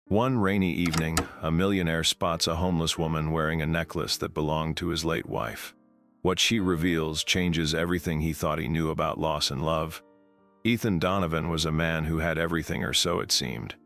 One rainy evening, a millionaire spots a homeless woman wearing a necklace that belonged to his late wife. What she reveals changes everything he thought he knew about loss and love. Donovan was a man who had everything, or so it seemed.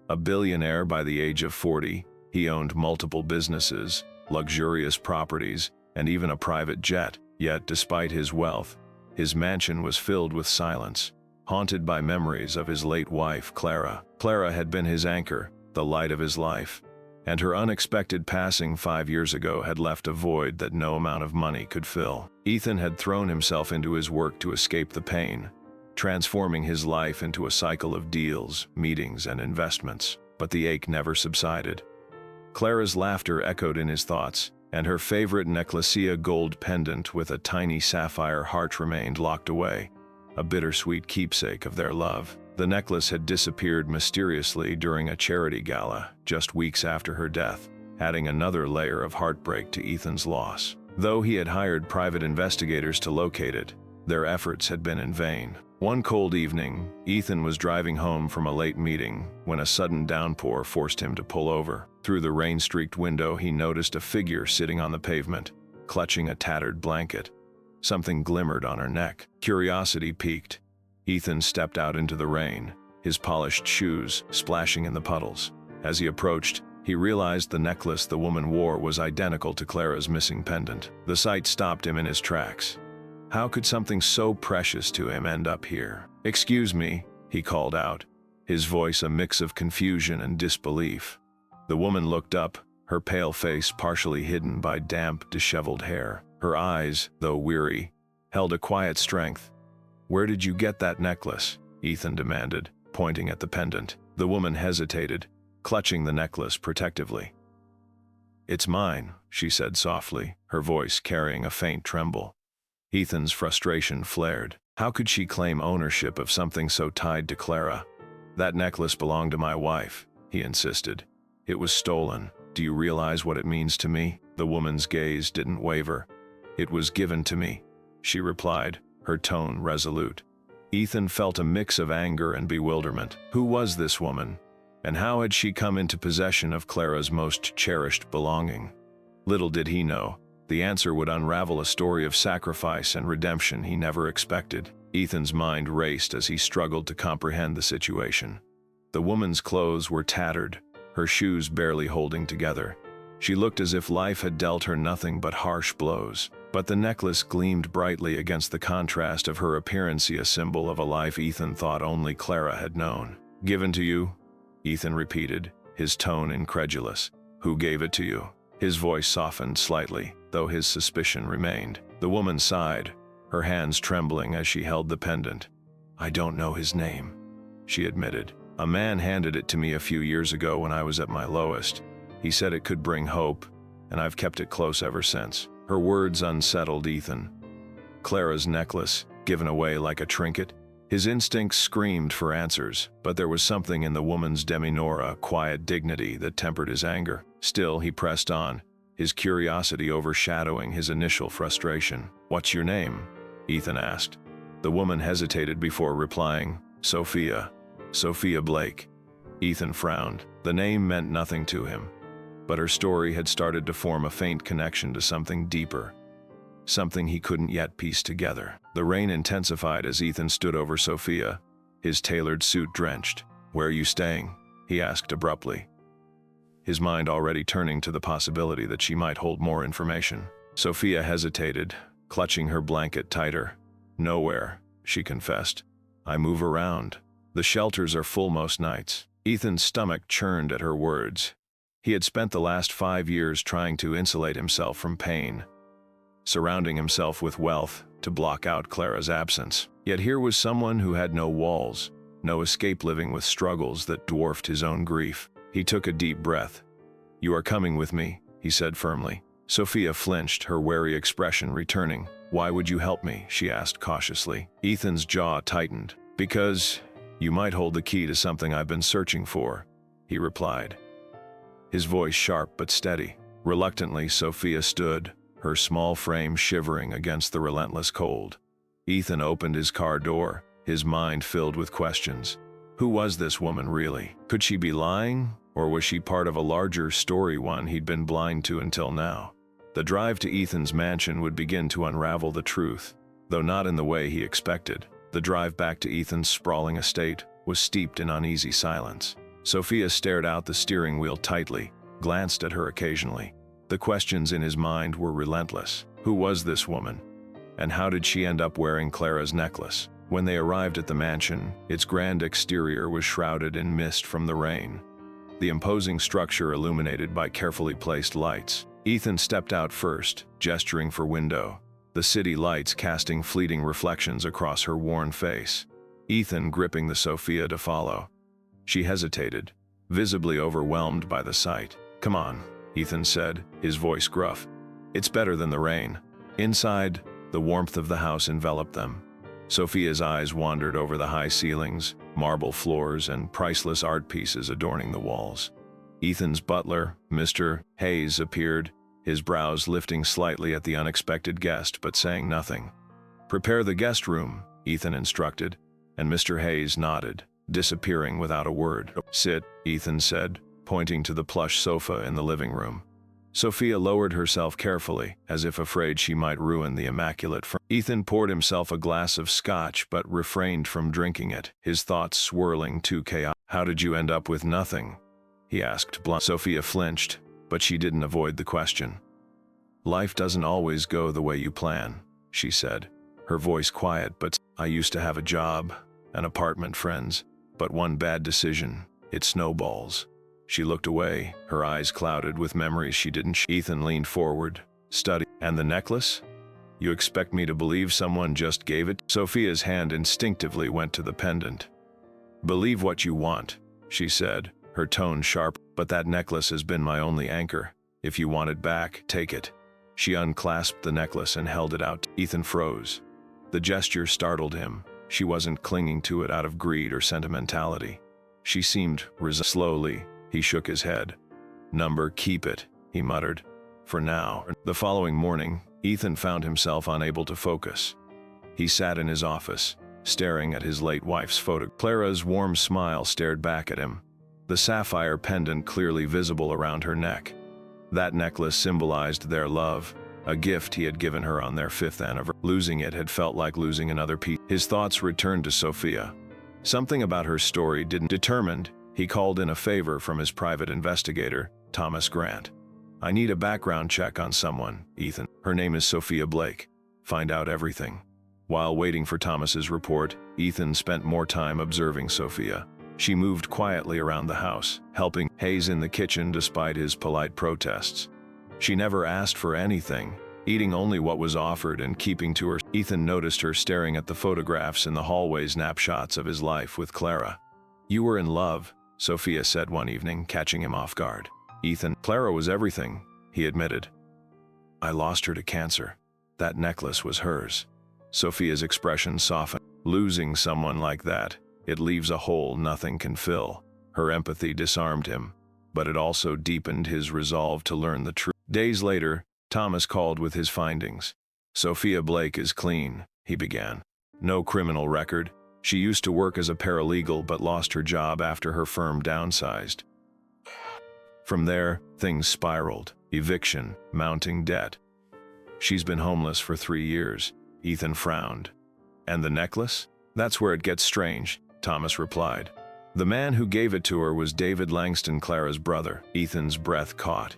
A billionaire by the age of 40, he owned multiple businesses, luxurious properties, and even a private jet. Yet, despite his wealth, his mansion was filled with silence, haunted by memories of his late wife, Clara. Clara had been his anchor, the light of his life, and her unexpected passing 5 years ago had left a void that no amount of money could fill. Ethan had thrown himself into his work to escape the pain, transforming his life into a cycle of deals, meetings, and investments. But the ache never subsided. Clara's laughter echoed in his thoughts, and her favorite necklacia gold pendant with a tiny sapphire heart remained locked away, a bittersweet keepsake of their love. The necklace had disappeared mysteriously during a charity gala just weeks after her death, adding another layer of heartbreak to Ethan's loss. Though he had hired private investigators to locate it, their efforts had been in vain. One cold evening, Ethan was driving home from a late meeting when a sudden downpour forced him to pull over. Through the rain-streaked window, he noticed a figure sitting on the pavement, clutching a tattered blanket. Something glimmered on her neck. Curiosity piqued. Ethan stepped out into the rain, his polished shoes splashing in the puddles. As he approached, he realized the necklace the woman wore was identical to Clara's missing pendant. The sight stopped him in his tracks. How could something so precious to him end up here? "Excuse me," he called out, his voice a mix of confusion and disbelief. The woman looked up, her pale face partially hidden by damp, disheveled hair. Her eyes, though weary, held a quiet strength. "Where did you get that necklace?" Ethan demanded, pointing at the pendant. The woman hesitated, clutching the necklace protectively. "It's mine," she said softly, her voice carrying a faint tremble. Ethan's frustration flared. How could she claim ownership of something so tied to Clara? "That necklace belonged to my wife," he insisted. "It was stolen. Do you realize what it means to me?" The woman's gaze didn't waver. "It was given to me," she replied, her tone resolute. Ethan felt a mix of anger and bewilderment. Who was this woman? And how had she come into possession of Clara's most cherished belonging? Little did he know, the answer would unravel a story of sacrifice and redemption he never expected. Ethan's mind raced as he struggled to comprehend the situation. The woman's clothes were tattered, her shoes barely holding together. She looked as if life had dealt her nothing but harsh blows. But the necklace gleamed brightly against the contrast of her appearance, a symbol of a life Ethan thought only Clara had known. "Given to you?" Ethan repeated, his tone incredulous. "Who gave it to you?" His voice softened slightly, though his suspicion remained. The woman sighed, her hands trembling as she held the pendant. "I don't know his name," she admitted. "A man handed it to me a few years ago when I was at my lowest. He said it could bring hope, and I've kept it close ever since." Her words unsettled Ethan. Clara's necklace, given away like a trinket? His instincts screamed for answers, but there was something in the woman's demeanor, a quiet dignity, that tempered his anger. Still, he pressed on, his curiosity overshadowing his initial frustration. "What's your name?" Ethan asked. The woman hesitated before replying, "Sophia. Sophia Blake." Ethan frowned. The name meant nothing to him, but her story had started to form a faint connection to something deeper, something he couldn't yet piece together. The rain intensified as Ethan stood over Sophia, his tailored suit drenched. "Where are you staying?" he asked abruptly, his mind already turning to the possibility that she might hold more information. Sophia hesitated, clutching her blanket tighter. "Nowhere," she confessed. "I move around. The shelters are full most nights." Ethan's stomach churned at her words. He had spent the last 5 years trying to insulate himself from pain, surrounding himself with wealth to block out Clara's absence. Yet here was someone who had no walls, no escape, living with struggles that dwarfed his own grief. He took a deep breath. "You are coming with me," he said firmly. Sophia flinched, her wary expression returning. "Why would you help me?" she asked cautiously. Ethan's jaw tightened. "Because you might hold the key to something I've been searching for," he replied, his voice sharp but steady. Reluctantly, Sophia stood, her small frame shivering against the relentless cold. Ethan opened his car door, his mind filled with questions. Who was this woman really? Could she be lying? Or was she part of a larger story, one he'd been blind to until now? The drive to Ethan's mansion would begin to unravel the truth, though not in the way he expected. The drive back to Ethan's sprawling estate was steeped in uneasy silence. Sophia stared out the steering wheel tightly, glanced at her occasionally. The questions in his mind were relentless. Who was this woman? And how did she end up wearing Clara's necklace? When they arrived at the mansion, its grand exterior was shrouded in mist from the rain, the imposing structure illuminated by carefully placed lights. Ethan stepped out first, gesturing for window, the city lights casting fleeting reflections across her worn face. Ethan gripping the Sophia to follow. She hesitated, visibly overwhelmed by the sight. "Come on," Ethan said, his voice gruff. "It's better than the rain." Inside, the warmth of the house enveloped them. Sophia's eyes wandered over the high ceilings, marble floors, and priceless art pieces adorning the walls. Ethan's butler, Mr. Hayes, appeared, his brows lifting slightly at the unexpected guest but saying nothing. "Prepare the guest room," Ethan instructed, and Mr. Hayes nodded, disappearing without a word. "Sit," Ethan said, pointing to the plush sofa in the living room. Sophia lowered herself carefully, as if afraid she might ruin the immaculate furniture. Ethan poured himself a glass of scotch but refrained from drinking it, his thoughts swirling too chaotic. "How did you end up with nothing?" he asked bluntly. Sophia flinched, but she didn't avoid the question. "Life doesn't always go the way you plan," she said, her voice quiet. "But I used to have a job, an apartment, friends, but one bad decision, it snowballs." She looked away, her eyes clouded with memories she didn't. Ethan leaned forward, studying. "And the necklace? You expect me to believe someone just gave it?" Sophia's hand instinctively went to the pendant. "Believe what you want," she said, her tone sharp, "but that necklace has been my only anchor. If you want it back, take it." She unclasped the necklace and held it out. Ethan froze. The gesture startled him. She wasn't clinging to it out of greed or sentimentality. She seemed slowly. He shook his head. "Keep it," he muttered. "For now." The following morning, Ethan found himself unable to focus. He sat in his office, staring at his late wife's photo. Clara's warm smile stared back at him, the sapphire pendant clearly visible around her neck. That necklace symbolized their love, a gift he had given her on their 5th anniversary. Losing it had felt like losing another piece. His thoughts returned to Sophia. Something about her story didn't. Determined, he called in a favor from his private investigator, Thomas Grant. "I need a background check on someone, Ethan. Her name is Sophia Blake. Find out everything." While waiting for Thomas's report, Ethan spent more time observing Sophia. She moved quietly around the house, helping Hayes in the kitchen despite his polite protests. She never asked for anything, eating only what was offered and keeping to her. Ethan noticed her staring at the photographs in the hallway, snapshots of his life with Clara. "You were in love," Sophia said one evening, catching him off guard. Ethan, "Clara was everything," he admitted. "I lost her to cancer. That necklace was hers." Sophia's expression softened. Losing someone like that, it leaves a hole nothing can fill. Her empathy disarmed him, but it also deepened his resolve to learn the truth. Days later, Thomas called with his findings. "Sophia Blake is clean," he began. "No criminal record. She used to work as a paralegal but lost her job after her firm downsized. From there, things spiraled. Eviction, mounting debt. She's been homeless for 3 years." Ethan frowned. "And the necklace? That's where it gets strange," Thomas replied. "The man who gave it to her was David Langston, Clara's brother." Ethan's breath caught.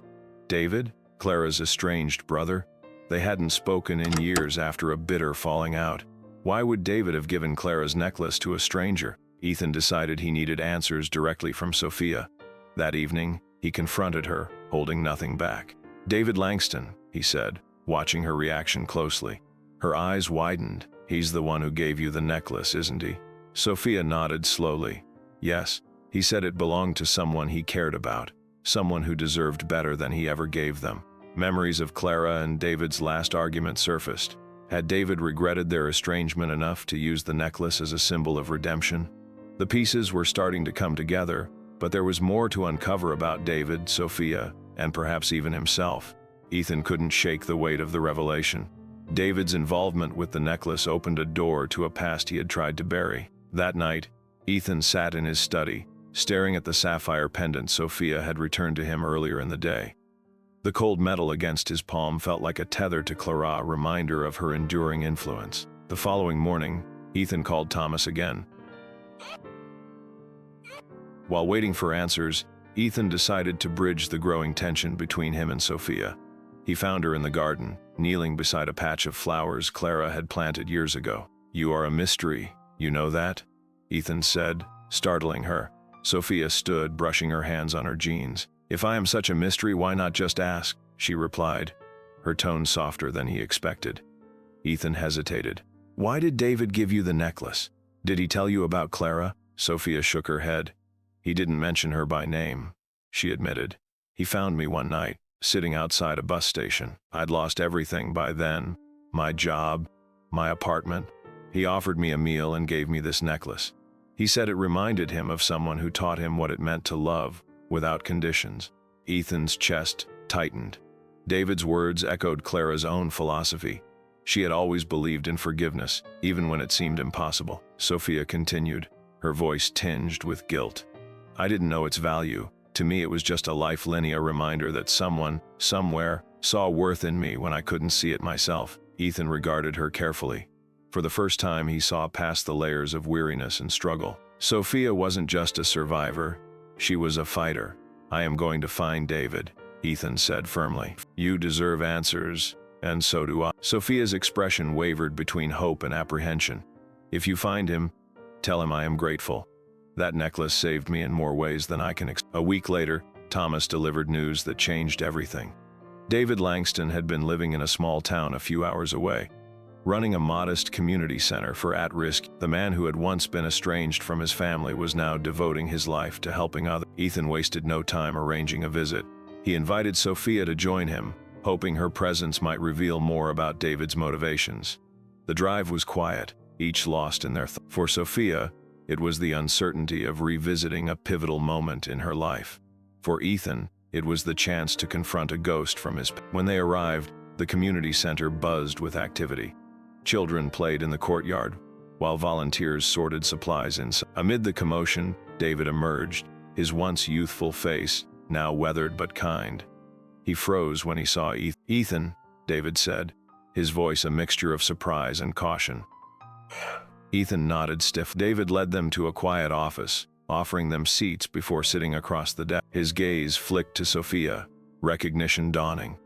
David? Clara's estranged brother? They hadn't spoken in years after a bitter falling out. Why would David have given Clara's necklace to a stranger? Ethan decided he needed answers directly from Sophia. That evening, he confronted her, holding nothing back. "David Langston," he said, watching her reaction closely. Her eyes widened. "He's the one who gave you the necklace, isn't he?" Sophia nodded slowly. "Yes, he said it belonged to someone he cared about, someone who deserved better than he ever gave them." Memories of Clara and David's last argument surfaced. Had David regretted their estrangement enough to use the necklace as a symbol of redemption? The pieces were starting to come together, but there was more to uncover about David, Sophia, and perhaps even himself. Ethan couldn't shake the weight of the revelation. David's involvement with the necklace opened a door to a past he had tried to bury. That night, Ethan sat in his study, staring at the sapphire pendant Sophia had returned to him earlier in the day. The cold metal against his palm felt like a tether to Clara, a reminder of her enduring influence. The following morning, Ethan called Thomas again. While waiting for answers, Ethan decided to bridge the growing tension between him and Sophia. He found her in the garden, kneeling beside a patch of flowers Clara had planted years ago. "You are a mystery, you know that?" Ethan said, startling her. Sophia stood, brushing her hands on her jeans. "If I am such a mystery, why not just ask?" she replied, her tone softer than he expected. Ethan hesitated. "Why did David give you the necklace? Did he tell you about Clara?" Sophia shook her head. "He didn't mention her by name," she admitted. "He found me one night, sitting outside a bus station. I'd lost everything by then, my job, my apartment. He offered me a meal and gave me this necklace. He said it reminded him of someone who taught him what it meant to love, without conditions." Ethan's chest tightened. David's words echoed Clara's own philosophy. She had always believed in forgiveness, even when it seemed impossible. Sophia continued, her voice tinged with guilt. "I didn't know its value. To me it was just a lifeline, a reminder that someone, somewhere, saw worth in me when I couldn't see it myself." Ethan regarded her carefully. For the first time he saw past the layers of weariness and struggle. Sophia wasn't just a survivor, she was a fighter. "I am going to find David," Ethan said firmly. "You deserve answers, and so do I." Sophia's expression wavered between hope and apprehension. "If you find him, tell him I am grateful. That necklace saved me in more ways than I can." A week later, Thomas delivered news that changed everything. David Langston had been living in a small town a few hours away, running a modest community center for at-risk. The man who had once been estranged from his family was now devoting his life to helping others. Ethan wasted no time arranging a visit. He invited Sophia to join him, hoping her presence might reveal more about David's motivations. The drive was quiet, each lost in their thoughts. For Sophia, it was the uncertainty of revisiting a pivotal moment in her life. For Ethan, it was the chance to confront a ghost from his past. When they arrived, the community center buzzed with activity. Children played in the courtyard, while volunteers sorted supplies inside. Amid the commotion, David emerged, his once youthful face, now weathered but kind. He froze when he saw Ethan. "Ethan," David said, his voice a mixture of surprise and caution. Ethan nodded stiffly. David led them to a quiet office, offering them seats before sitting across the desk. His gaze flicked to Sophia, recognition dawning.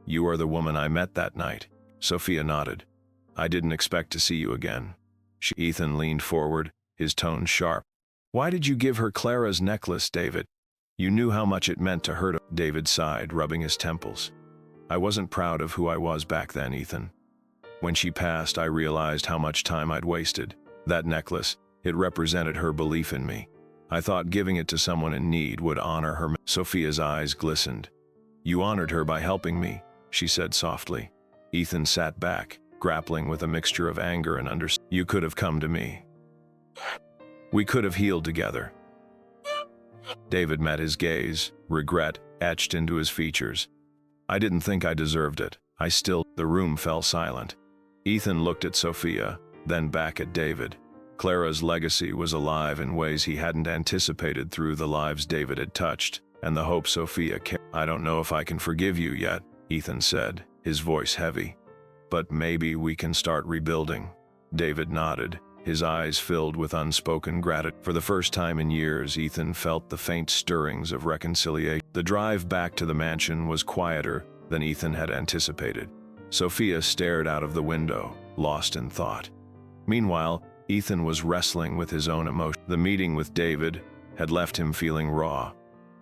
"You are the woman I met that night." Sophia nodded. "I didn't expect to see you again." Ethan leaned forward, his tone sharp. "Why did you give her Clara's necklace, David? You knew how much it meant to her." David sighed, rubbing his temples. "I wasn't proud of who I was back then, Ethan. When she passed, I realized how much time I'd wasted. That necklace, it represented her belief in me. I thought giving it to someone in need would honor her." Sophia's eyes glistened. "You honored her by helping me," she said softly. Ethan sat back, grappling with a mixture of anger and understanding. "You could have come to me. We could have healed together." David met his gaze, regret etched into his features. "I didn't think I deserved it. The room fell silent. Ethan looked at Sophia, then back at David. Clara's legacy was alive in ways he hadn't anticipated through the lives David had touched, and the hope Sophia carried. "I don't know if I can forgive you yet," Ethan said, his voice heavy. "But maybe we can start rebuilding." David nodded, his eyes filled with unspoken gratitude. For the first time in years, Ethan felt the faint stirrings of reconciliation. The drive back to the mansion was quieter than Ethan had anticipated. Sophia stared out of the window, lost in thought. Meanwhile, Ethan was wrestling with his own emotions. The meeting with David had left him feeling raw.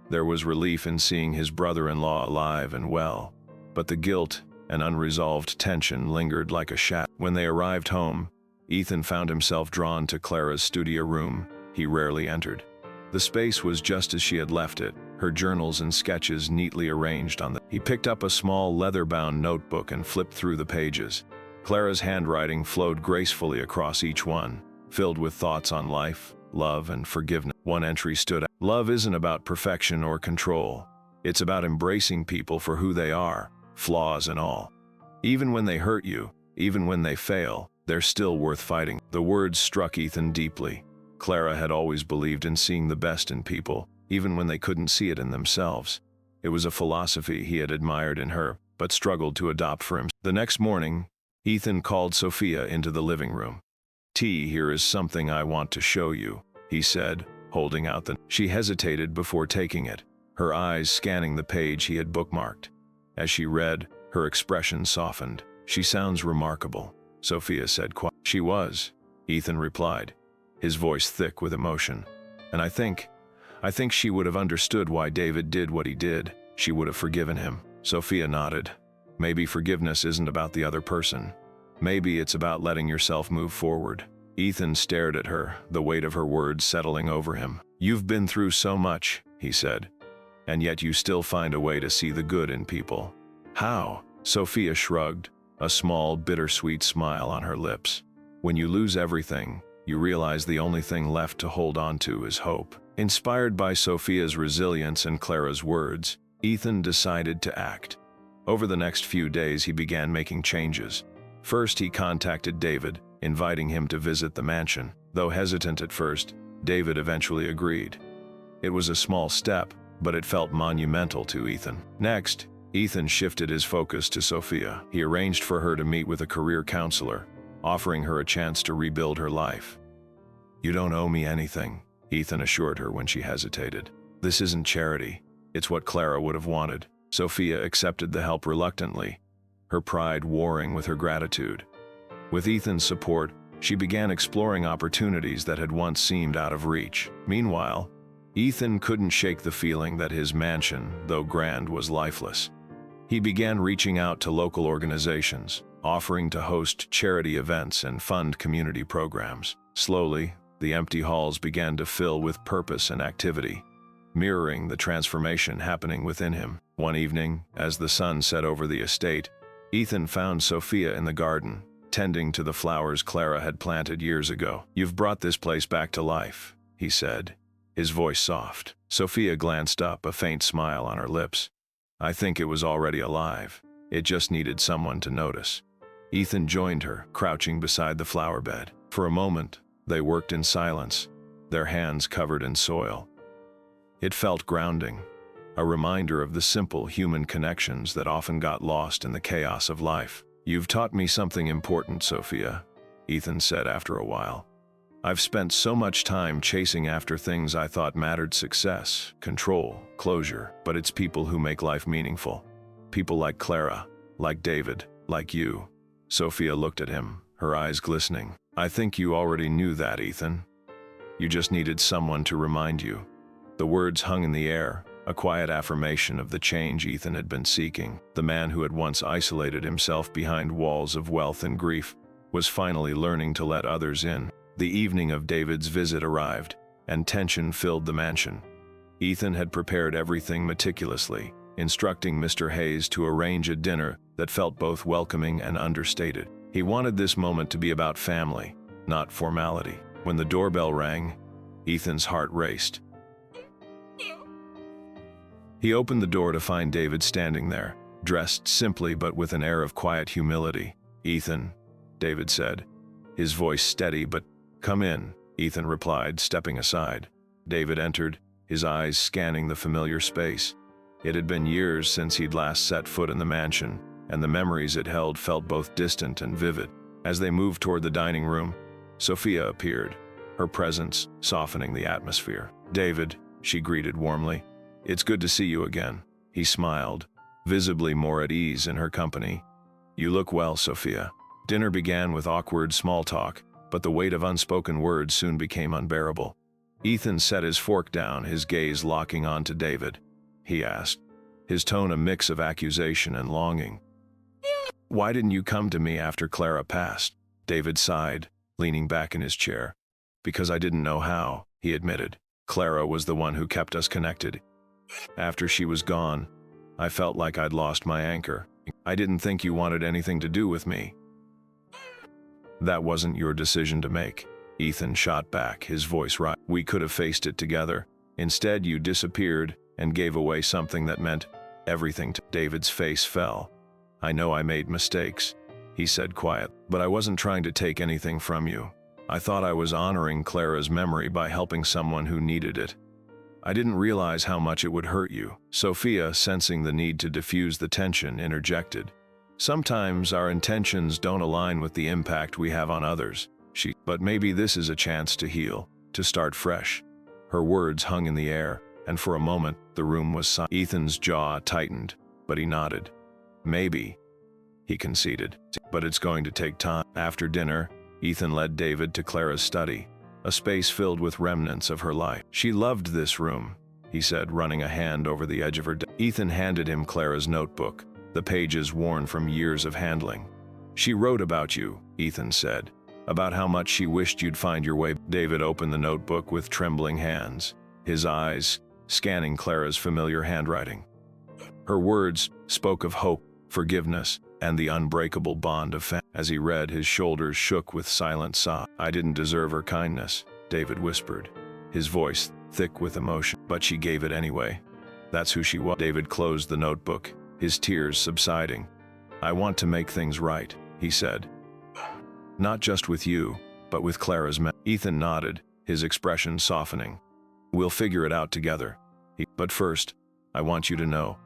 There was relief in seeing his brother-in-law alive and well, but the guilt and unresolved tension lingered like a shadow. When they arrived home, Ethan found himself drawn to Clara's studio room he rarely entered. The space was just as she had left it, her journals and sketches neatly arranged on the. He picked up a small leather-bound notebook and flipped through the pages. Clara's handwriting flowed gracefully across each one, filled with thoughts on life, love, and forgiveness. One entry stood out. "Love isn't about perfection or control. It's about embracing people for who they are, flaws and all. Even when they hurt you, even when they fail, they're still worth fighting." The words struck Ethan deeply. Clara had always believed in seeing the best in people, even when they couldn't see it in themselves. It was a philosophy he had admired in her, but struggled to adopt for himself. The next morning, Ethan called Sophia into the living room. Here is something I want to show you," he said, holding out the. She hesitated before taking it, her eyes scanning the page he had bookmarked. As she read, her expression softened. "She sounds remarkable," Sophia said quietly. "She was," Ethan replied, his voice thick with emotion. "And I think she would have understood why David did what he did. She would have forgiven him." Sophia nodded. "Maybe forgiveness isn't about the other person. Maybe it's about letting yourself move forward." Ethan stared at her, the weight of her words settling over him. "You've been through so much," he said, "and yet you still find a way to see the good in people." "How?" Sophia shrugged, a small, bittersweet smile on her lips. "When you lose everything, you realize the only thing left to hold on to is hope." Inspired by Sophia's resilience and Clara's words, Ethan decided to act. Over the next few days, he began making changes. First, he contacted David, inviting him to visit the mansion. Though hesitant at first, David eventually agreed. It was a small step, but it felt monumental to Ethan. Next, Ethan shifted his focus to Sophia. He arranged for her to meet with a career counselor, offering her a chance to rebuild her life. "You don't owe me anything," Ethan assured her when she hesitated. "This isn't charity. It's what Clara would have wanted." Sophia accepted the help reluctantly, her pride warring with her gratitude. With Ethan's support, she began exploring opportunities that had once seemed out of reach. Meanwhile, Ethan couldn't shake the feeling that his mansion, though grand, was lifeless. He began reaching out to local organizations, offering to host charity events and fund community programs. Slowly, the empty halls began to fill with purpose and activity, mirroring the transformation happening within him. One evening, as the sun set over the estate, Ethan found Sophia in the garden, tending to the flowers Clara had planted years ago. "You've brought this place back to life," he said, his voice soft. Sophia glanced up, a faint smile on her lips. "I think it was already alive. It just needed someone to notice." Ethan joined her, crouching beside the flower bed. For a moment, they worked in silence, their hands covered in soil. It felt grounding, a reminder of the simple human connections that often got lost in the chaos of life. "You've taught me something important, Sophia," Ethan said after a while. "I've spent so much time chasing after things I thought mattered: success, control, closure. But it's people who make life meaningful. People like Clara, like David, like you." Sophia looked at him, her eyes glistening. "I think you already knew that, Ethan. You just needed someone to remind you." The words hung in the air, a quiet affirmation of the change Ethan had been seeking. The man who had once isolated himself behind walls of wealth and grief was finally learning to let others in. The evening of David's visit arrived, and tension filled the mansion. Ethan had prepared everything meticulously, instructing Mr. Hayes to arrange a dinner that felt both welcoming and understated. He wanted this moment to be about family, not formality. When the doorbell rang, Ethan's heart raced. He opened the door to find David standing there, dressed simply but with an air of quiet humility. "Ethan," David said, his voice steady but. "Come in," Ethan replied, stepping aside. David entered, his eyes scanning the familiar space. It had been years since he'd last set foot in the mansion, and the memories it held felt both distant and vivid. As they moved toward the dining room, Sophia appeared, her presence softening the atmosphere. "David," she greeted warmly. "It's good to see you again." He smiled, visibly more at ease in her company. "You look well, Sophia." Dinner began with awkward small talk, but the weight of unspoken words soon became unbearable. Ethan set his fork down, his gaze locking onto David. He asked, his tone a mix of accusation and longing. "Why didn't you come to me after Clara passed?" David sighed, leaning back in his chair. "Because I didn't know how," he admitted. "Clara was the one who kept us connected. After she was gone, I felt like I'd lost my anchor. I didn't think you wanted anything to do with me." "That wasn't your decision to make," Ethan shot back, his voice rising. "We could have faced it together. Instead, you disappeared and gave away something that meant everything to." David's face fell. "I know I made mistakes," he said quietly, "but I wasn't trying to take anything from you. I thought I was honoring Clara's memory by helping someone who needed it. I didn't realize how much it would hurt you." Sophia, sensing the need to diffuse the tension, interjected. "Sometimes our intentions don't align with the impact we have on others. But maybe this is a chance to heal, to start fresh." Her words hung in the air, and for a moment, the room was silent. Ethan's jaw tightened, but he nodded. "Maybe," he conceded. "But it's going to take time." After dinner, Ethan led David to Clara's study, a space filled with remnants of her life. "She loved this room," he said, running a hand over the edge of her desk. Ethan handed him Clara's notebook, the pages worn from years of handling. "She wrote about you," Ethan said, "about how much she wished you'd find your way." David opened the notebook with trembling hands, his eyes scanning Clara's familiar handwriting. Her words spoke of hope, forgiveness, and the unbreakable bond of family. As he read, his shoulders shook with silent sobs. "I didn't deserve her kindness," David whispered, his voice thick with emotion. "But she gave it anyway. That's who she was." David closed the notebook, his tears subsiding. "I want to make things right," he said. "Not just with you, but with Clara's men." Ethan nodded, his expression softening. "We'll figure it out together. But first, I want you to know,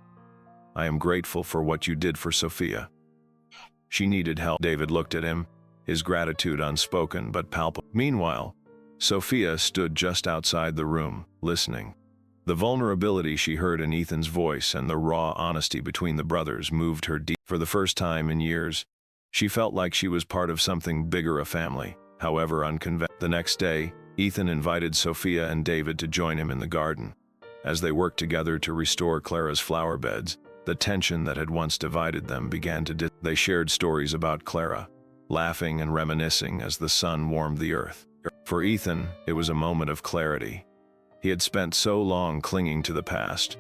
I am grateful for what you did for Sophia. She needed help." David looked at him, his gratitude unspoken but palpable. Meanwhile, Sophia stood just outside the room, listening. The vulnerability she heard in Ethan's voice and the raw honesty between the brothers moved her deep. For the first time in years, she felt like she was part of something bigger, a family, however unconventional. The next day, Ethan invited Sophia and David to join him in the garden. As they worked together to restore Clara's flower beds, the tension that had once divided them began to They shared stories about Clara, laughing and reminiscing as the sun warmed the earth. For Ethan, it was a moment of clarity. He had spent so long clinging to the past,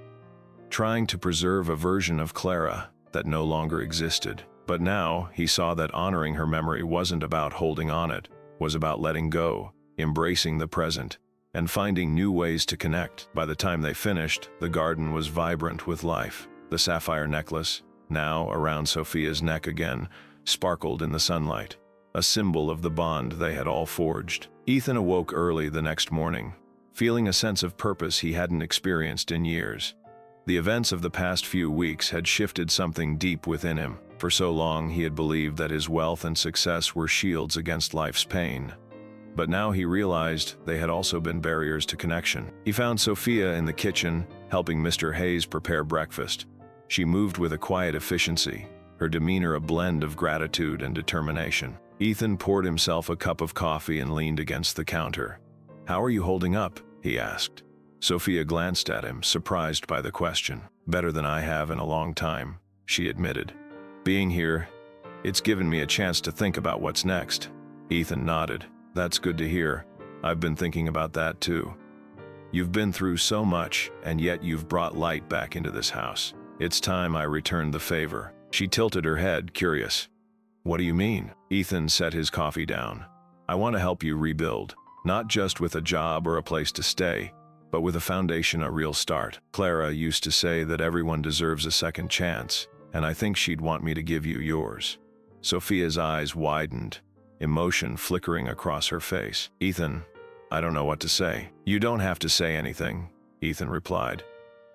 trying to preserve a version of Clara that no longer existed. But now, he saw that honoring her memory wasn't about holding on it, was about letting go, embracing the present, and finding new ways to connect. By the time they finished, the garden was vibrant with life. The sapphire necklace, now around Sophia's neck again, sparkled in the sunlight, a symbol of the bond they had all forged. Ethan awoke early the next morning, feeling a sense of purpose he hadn't experienced in years. The events of the past few weeks had shifted something deep within him. For so long he had believed that his wealth and success were shields against life's pain. But now he realized they had also been barriers to connection. He found Sophia in the kitchen, helping Mr. Hayes prepare breakfast. She moved with a quiet efficiency, her demeanor a blend of gratitude and determination. Ethan poured himself a cup of coffee and leaned against the counter. "How are you holding up?" he asked. Sophia glanced at him, surprised by the question. "Better than I have in a long time," she admitted. "Being here, it's given me a chance to think about what's next." Ethan nodded. "That's good to hear. I've been thinking about that too. You've been through so much, and yet you've brought light back into this house. It's time I returned the favor." She tilted her head, curious. "What do you mean?" Ethan set his coffee down. "I want to help you rebuild, not just with a job or a place to stay, but with a foundation, a real start. Clara used to say that everyone deserves a second chance, and I think she'd want me to give you yours." Sophia's eyes widened, emotion flickering across her face. "Ethan, I don't know what to say." "You don't have to say anything," Ethan replied.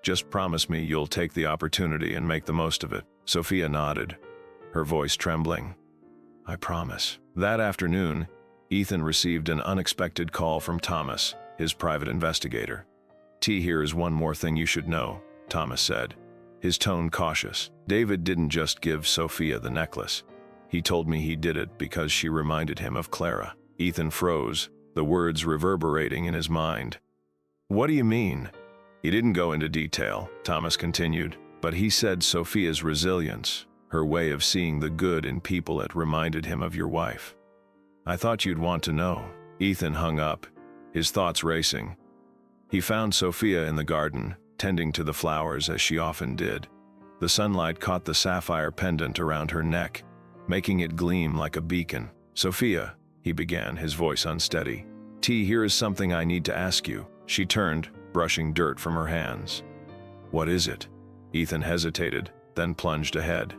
"Just promise me you'll take the opportunity and make the most of it." Sophia nodded, her voice trembling. "I promise." That afternoon, Ethan received an unexpected call from Thomas, his private investigator. "Here is one more thing you should know," Thomas said, his tone cautious. "David didn't just give Sophia the necklace. He told me he did it because she reminded him of Clara." Ethan froze, the words reverberating in his mind. "What do you mean?" "He didn't go into detail," Thomas continued, "but he said Sophia's resilience, her way of seeing the good in people, it reminded him of your wife. I thought you'd want to know." Ethan hung up, his thoughts racing. He found Sophia in the garden, tending to the flowers as she often did. The sunlight caught the sapphire pendant around her neck, making it gleam like a beacon. "Sophia," he began, his voice unsteady. "Here is something I need to ask you." She turned, brushing dirt from her hands. "What is it?" Ethan hesitated, then plunged ahead.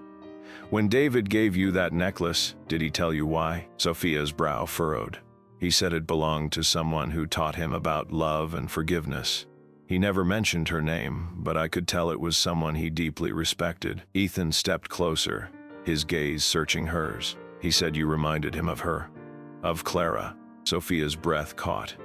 "When David gave you that necklace, did he tell you why?" Sophia's brow furrowed. He said it belonged to someone who taught him about love and forgiveness. He never mentioned her name, but I could tell it was someone he deeply respected. Ethan stepped closer, his gaze searching hers. He said you reminded him of her. Of Clara. Sophia's breath caught.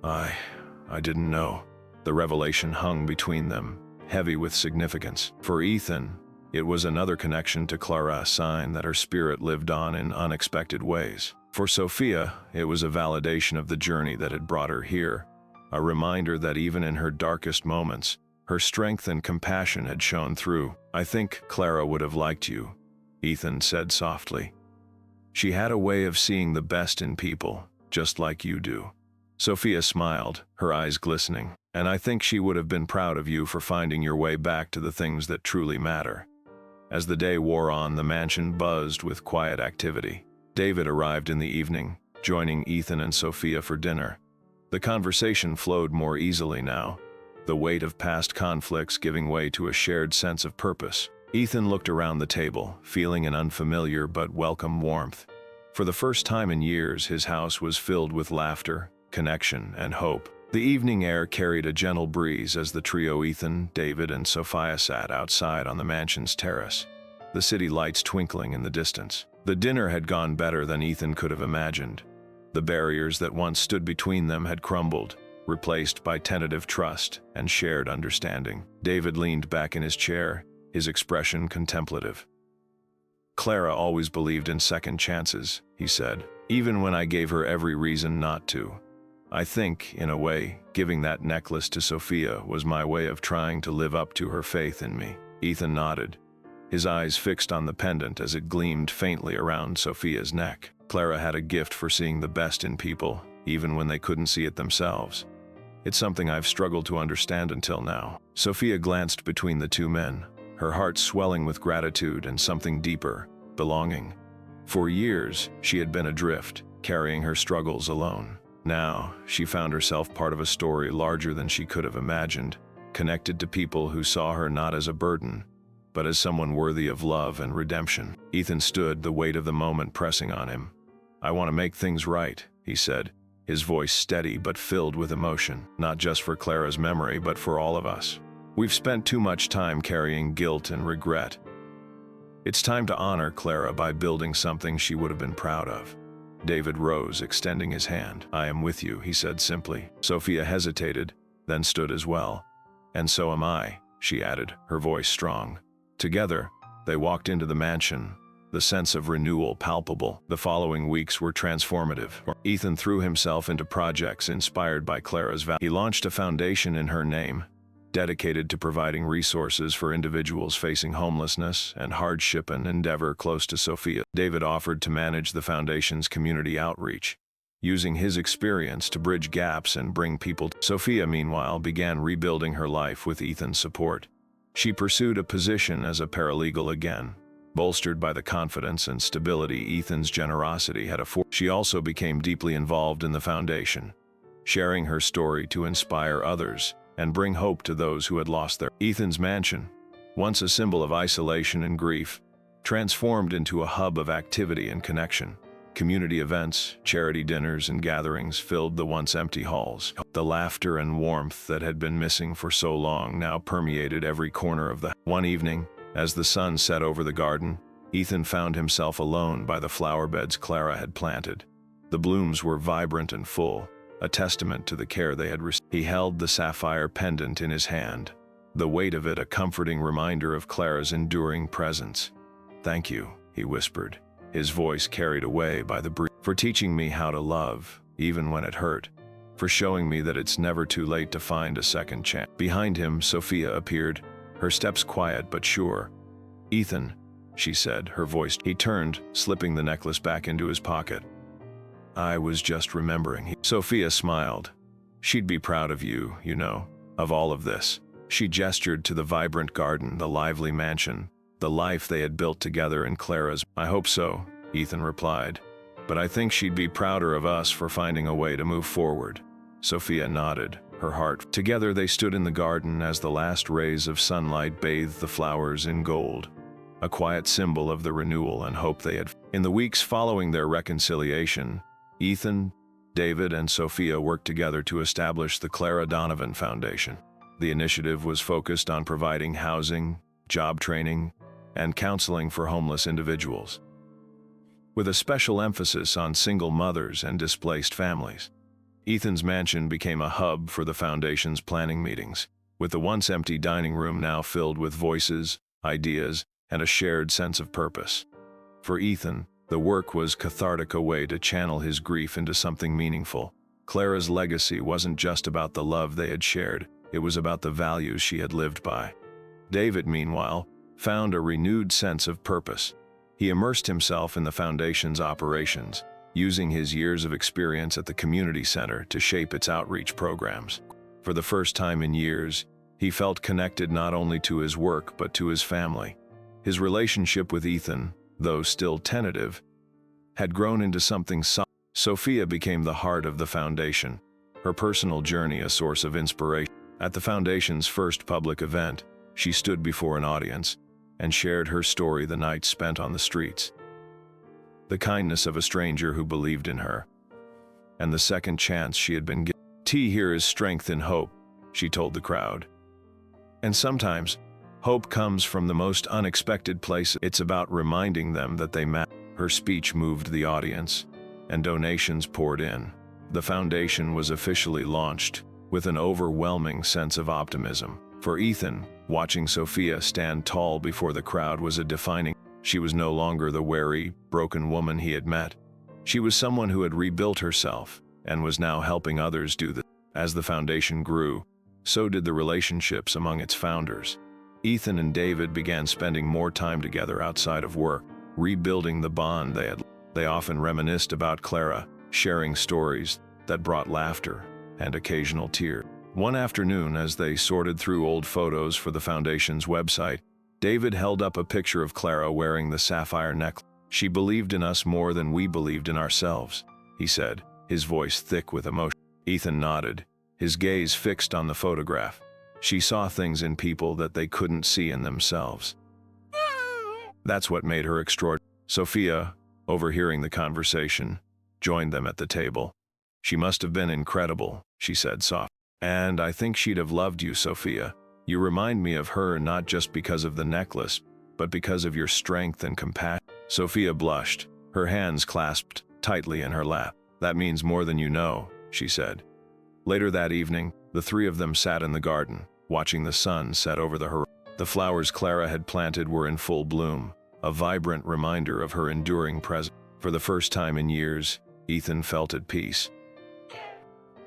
I didn't know. The revelation hung between them, heavy with significance. For Ethan, it was another connection to Clara, a sign that her spirit lived on in unexpected ways. For Sophia, it was a validation of the journey that had brought her here, a reminder that even in her darkest moments, her strength and compassion had shone through. I think Clara would have liked you, Ethan said softly. She had a way of seeing the best in people, just like you do. Sophia smiled, her eyes glistening. And I think she would have been proud of you for finding your way back to the things that truly matter. As the day wore on, the mansion buzzed with quiet activity. David arrived in the evening, joining Ethan and Sophia for dinner. The conversation flowed more easily now, the weight of past conflicts giving way to a shared sense of purpose. Ethan looked around the table, feeling an unfamiliar but welcome warmth. For the first time in years, his house was filled with laughter, connection, and hope. The evening air carried a gentle breeze as the trio Ethan, David, and Sophia sat outside on the mansion's terrace, the city lights twinkling in the distance. The dinner had gone better than Ethan could have imagined. The barriers that once stood between them had crumbled, replaced by tentative trust and shared understanding. David leaned back in his chair, his expression contemplative. Clara always believed in second chances, he said, even when I gave her every reason not to. I think, in a way, giving that necklace to Sophia was my way of trying to live up to her faith in me. Ethan nodded, his eyes fixed on the pendant as it gleamed faintly around Sophia's neck. Clara had a gift for seeing the best in people, even when they couldn't see it themselves. It's something I've struggled to understand until now. Sophia glanced between the two men, her heart swelling with gratitude and something deeper, belonging. For years, she had been adrift, carrying her struggles alone. Now, she found herself part of a story larger than she could have imagined, connected to people who saw her not as a burden, but as someone worthy of love and redemption. Ethan stood, the weight of the moment pressing on him. I want to make things right, he said, his voice steady but filled with emotion, not just for Clara's memory but for all of us. We've spent too much time carrying guilt and regret. It's time to honor Clara by building something she would have been proud of. David rose, extending his hand. I am with you, he said simply. Sophia hesitated, then stood as well. And so am I, she added, her voice strong. Together, they walked into the mansion, the sense of renewal palpable. The following weeks were transformative. Ethan threw himself into projects inspired by Clara's values. He launched a foundation in her name, dedicated to providing resources for individuals facing homelessness and hardship, an endeavor close to Sophia. David offered to manage the foundation's community outreach, using his experience to bridge gaps and bring people. Sophia, meanwhile, began rebuilding her life with Ethan's support. She pursued a position as a paralegal again, bolstered by the confidence and stability Ethan's generosity had afforded. She also became deeply involved in the foundation, sharing her story to inspire others and bring hope to those who had lost their. Ethan's mansion, once a symbol of isolation and grief, transformed into a hub of activity and connection. Community events, charity dinners, and gatherings filled the once empty halls. The laughter and warmth that had been missing for so long now permeated every corner of the. One evening, as the sun set over the garden, Ethan found himself alone by the flower beds Clara had planted. The blooms were vibrant and full, a testament to the care they had received. He held the sapphire pendant in his hand, the weight of it a comforting reminder of Clara's enduring presence. Thank you, he whispered, his voice carried away by the breeze, for teaching me how to love, even when it hurt, for showing me that it's never too late to find a second chance. Behind him, Sophia appeared, her steps quiet but sure. Ethan, she said, her voice. He turned, slipping the necklace back into his pocket. I was just remembering. Sophia smiled. She'd be proud of you, you know, of all of this. She gestured to the vibrant garden, the lively mansion, the life they had built together in Clara's. I hope so, Ethan replied. But I think she'd be prouder of us for finding a way to move forward. Sophia nodded, her heart. Together they stood in the garden as the last rays of sunlight bathed the flowers in gold, a quiet symbol of the renewal and hope they had. In the weeks following their reconciliation, Ethan, David and Sophia worked together to establish the Clara Donovan Foundation. The initiative was focused on providing housing, job training, and counseling for homeless individuals, with a special emphasis on single mothers and displaced families. Ethan's mansion became a hub for the foundation's planning meetings, with the once empty dining room now filled with voices, ideas, and a shared sense of purpose. For Ethan, the work was cathartic, a way to channel his grief into something meaningful. Clara's legacy wasn't just about the love they had shared, it was about the values she had lived by. David, meanwhile, found a renewed sense of purpose. He immersed himself in the foundation's operations, using his years of experience at the community center to shape its outreach programs. For the first time in years, he felt connected not only to his work but to his family. His relationship with Ethan, though still tentative, had grown into something solid. Sophia became the heart of the foundation, her personal journey a source of inspiration. At the foundation's first public event, she stood before an audience and shared her story, the night spent on the streets, the kindness of a stranger who believed in her, and the second chance she had been given. Here is strength in hope, she told the crowd. And sometimes, hope comes from the most unexpected places. It's about reminding them that they matter. Her speech moved the audience, and donations poured in. The foundation was officially launched, with an overwhelming sense of optimism. For Ethan, watching Sophia stand tall before the crowd was a defining. She was no longer the wary, broken woman he had met. She was someone who had rebuilt herself, and was now helping others do that. As the foundation grew, so did the relationships among its founders. Ethan and David began spending more time together outside of work, rebuilding the bond they had. They often reminisced about Clara, sharing stories that brought laughter and occasional tears. One afternoon, as they sorted through old photos for the foundation's website, David held up a picture of Clara wearing the sapphire necklace. "She believed in us more than we believed in ourselves," he said, his voice thick with emotion. Ethan nodded, his gaze fixed on the photograph. She saw things in people that they couldn't see in themselves. That's what made her extraordinary. Sophia, overhearing the conversation, joined them at the table. "She must have been incredible," she said softly. "And I think she'd have loved you, Sophia. You remind me of her not just because of the necklace, but because of your strength and compassion." Sophia blushed, her hands clasped tightly in her lap. "That means more than you know," she said. Later that evening, the three of them sat in the garden, watching the sun set over the horizon. The flowers Clara had planted were in full bloom, a vibrant reminder of her enduring presence. For the first time in years, Ethan felt at peace.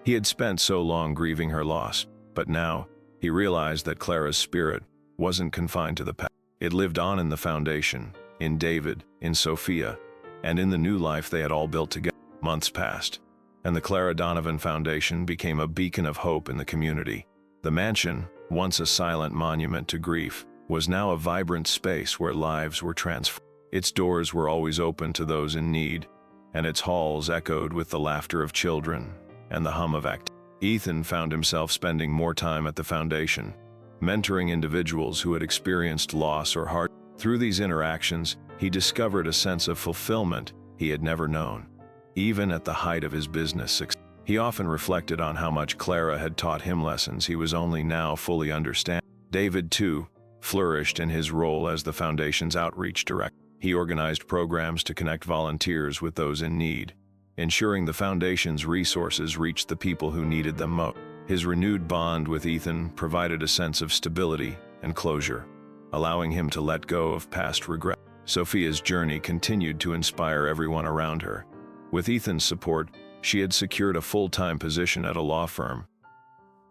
He had spent so long grieving her loss, but now, he realized that Clara's spirit wasn't confined to the past. It lived on in the foundation, in David, in Sophia, and in the new life they had all built together. Months passed, and the Clara Donovan Foundation became a beacon of hope in the community. The mansion, once a silent monument to grief, was now a vibrant space where lives were transformed. Its doors were always open to those in need, and its halls echoed with the laughter of children and the hum of activity. Ethan found himself spending more time at the foundation, mentoring individuals who had experienced loss or hardship. Through these interactions, he discovered a sense of fulfillment he had never known. Even at the height of his business success, he often reflected on how much Clara had taught him lessons he was only now fully understanding. David, too, flourished in his role as the foundation's outreach director. He organized programs to connect volunteers with those in need, ensuring the foundation's resources reached the people who needed them most. His renewed bond with Ethan provided a sense of stability and closure, allowing him to let go of past regret. Sophia's journey continued to inspire everyone around her. With Ethan's support, she had secured a full-time position at a law firm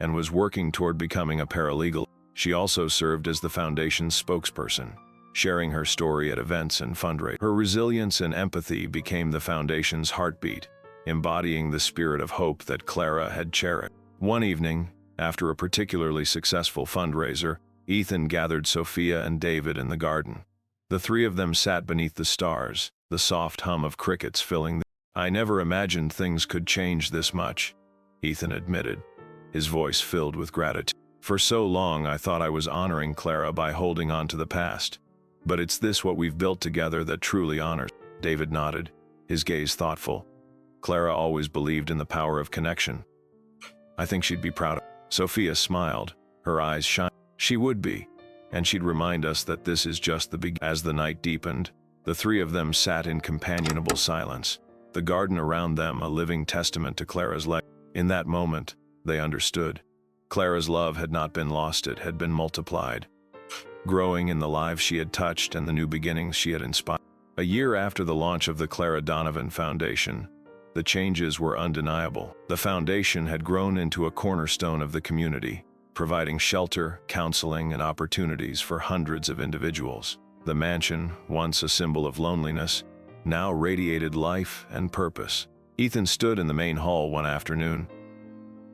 and was working toward becoming a paralegal. She also served as the foundation's spokesperson, sharing her story at events and fundraisers. Her resilience and empathy became the foundation's heartbeat, embodying the spirit of hope that Clara had cherished. One evening, after a particularly successful fundraiser, Ethan gathered Sophia and David in the garden. The three of them sat beneath the stars, the soft hum of crickets filling the air. "I never imagined things could change this much," Ethan admitted, his voice filled with gratitude. "For so long I thought I was honoring Clara by holding on to the past. But it's this what we've built together that truly honors." David nodded, his gaze thoughtful. Clara always believed in the power of connection. I think she'd be proud of. Sophia smiled, her eyes shining. She would be, and she'd remind us that this is just the beginning. As the night deepened, the three of them sat in companionable silence, the garden around them a living testament to Clara's legacy. In that moment, they understood. Clara's love had not been lost, it had been multiplied, growing in the lives she had touched and the new beginnings she had inspired. A year after the launch of the Clara Donovan Foundation, the changes were undeniable. The foundation had grown into a cornerstone of the community, providing shelter, counseling, and opportunities for hundreds of individuals. The mansion, once a symbol of loneliness, now radiated life and purpose. Ethan stood in the main hall one afternoon,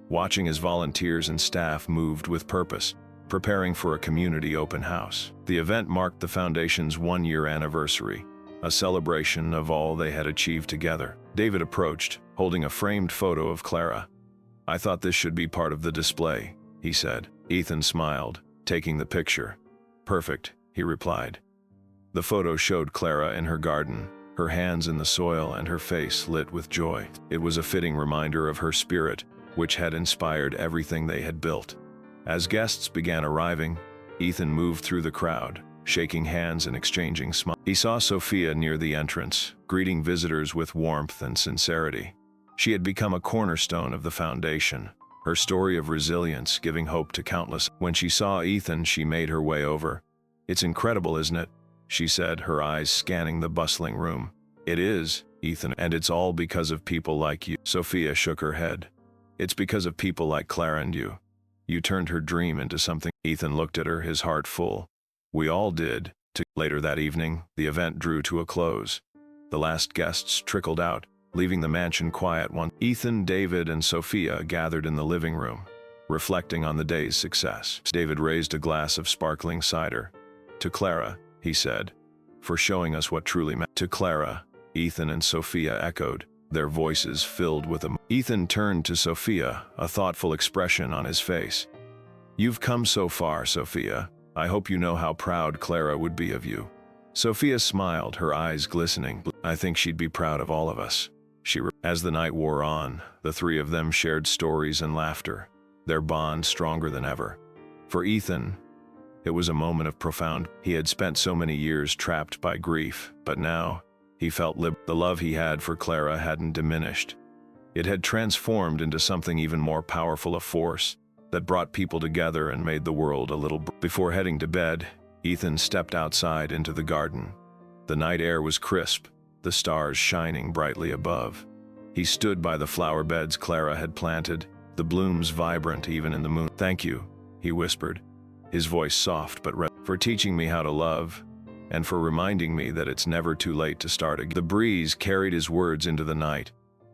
watching as volunteers and staff moved with purpose, preparing for a community open house. The event marked the foundation's one-year anniversary, a celebration of all they had achieved together. David approached, holding a framed photo of Clara. I thought this should be part of the display, he said. Ethan smiled, taking the picture. Perfect, he replied. The photo showed Clara in her garden, her hands in the soil and her face lit with joy. It was a fitting reminder of her spirit, which had inspired everything they had built. As guests began arriving, Ethan moved through the crowd, shaking hands and exchanging smiles. He saw Sophia near the entrance, greeting visitors with warmth and sincerity. She had become a cornerstone of the foundation, her story of resilience giving hope to countless. When she saw Ethan, she made her way over. It's incredible, isn't it? She said, her eyes scanning the bustling room. It is, Ethan, and it's all because of people like you. Sophia shook her head. It's because of people like Clara and you. You turned her dream into something. Ethan looked at her, his heart full. We all did. Later that evening, the event drew to a close. The last guests trickled out, leaving the mansion quiet. Ethan, David, and Sophia gathered in the living room, reflecting on the day's success. David raised a glass of sparkling cider. To Clara, he said, for showing us what truly meant. To Clara, Ethan and Sophia echoed, their voices filled with emotion. Ethan turned to Sophia, a thoughtful expression on his face. You've come so far, Sophia. I hope you know how proud Clara would be of you. Sophia smiled, her eyes glistening. I think she'd be proud of all of us. As the night wore on, the three of them shared stories and laughter, their bond stronger than ever. For Ethan, it was a moment of profound. He had spent so many years trapped by grief, but now he felt the love he had for Clara hadn't diminished. It had transformed into something even more powerful, a force that brought people together and made the world a little. Before heading to bed, Ethan stepped outside into the garden. The night air was crisp, the stars shining brightly above. He stood by the flower beds Clara had planted, the blooms vibrant even in the moon. Thank you, he whispered, his voice soft but for teaching me how to love, and for reminding me that it's never too late to start again. The breeze carried his words into the night,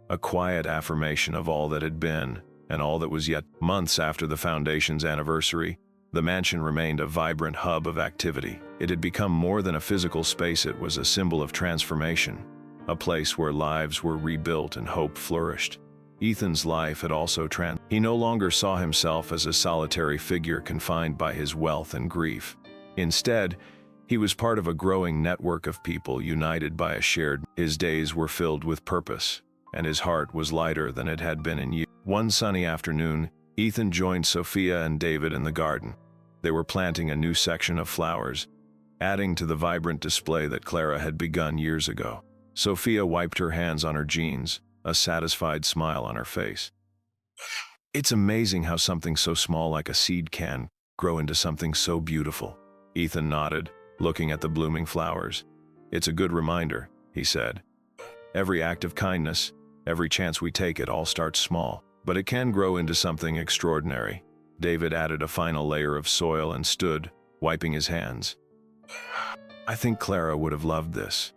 a quiet affirmation of all that had been and all that was yet. Months after the foundation's anniversary, the mansion remained a vibrant hub of activity. It had become more than a physical space, it was a symbol of transformation, a place where lives were rebuilt and hope flourished. Ethan's life had also He no longer saw himself as a solitary figure confined by his wealth and grief. Instead, he was part of a growing network of people united by a shared. His days were filled with purpose, and his heart was lighter than it had been in years. One sunny afternoon, Ethan joined Sophia and David in the garden. They were planting a new section of flowers, adding to the vibrant display that Clara had begun years ago. Sophia wiped her hands on her jeans, a satisfied smile on her face. It's amazing how something so small like a seed can grow into something so beautiful. Ethan nodded, looking at the blooming flowers. It's a good reminder, he said. Every act of kindness, every chance we take, it all starts small, but it can grow into something extraordinary. David added a final layer of soil and stood, wiping his hands. I think Clara would have loved this,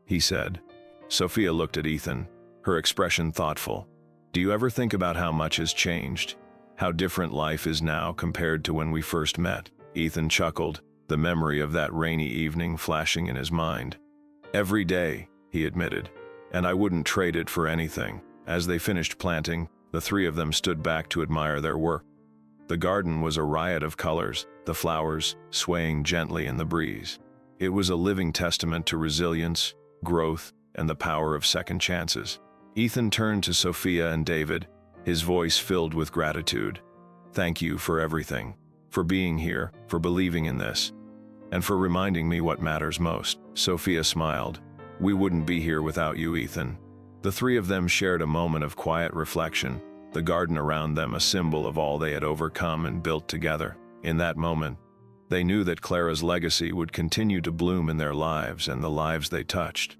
he said. Sophia looked at Ethan, her expression thoughtful. Do you ever think about how much has changed? How different life is now compared to when we first met? Ethan chuckled, the memory of that rainy evening flashing in his mind. Every day, he admitted, and I wouldn't trade it for anything. As they finished planting, the three of them stood back to admire their work. The garden was a riot of colors, the flowers swaying gently in the breeze. It was a living testament to resilience, growth, and the power of second chances. Ethan turned to Sophia and David, his voice filled with gratitude. "Thank you for everything, for being here, for believing in this, and for reminding me what matters most." Sophia smiled. "We wouldn't be here without you, Ethan." The three of them shared a moment of quiet reflection, the garden around them a symbol of all they had overcome and built together. In that moment, they knew that Clara's legacy would continue to bloom in their lives and the lives they touched.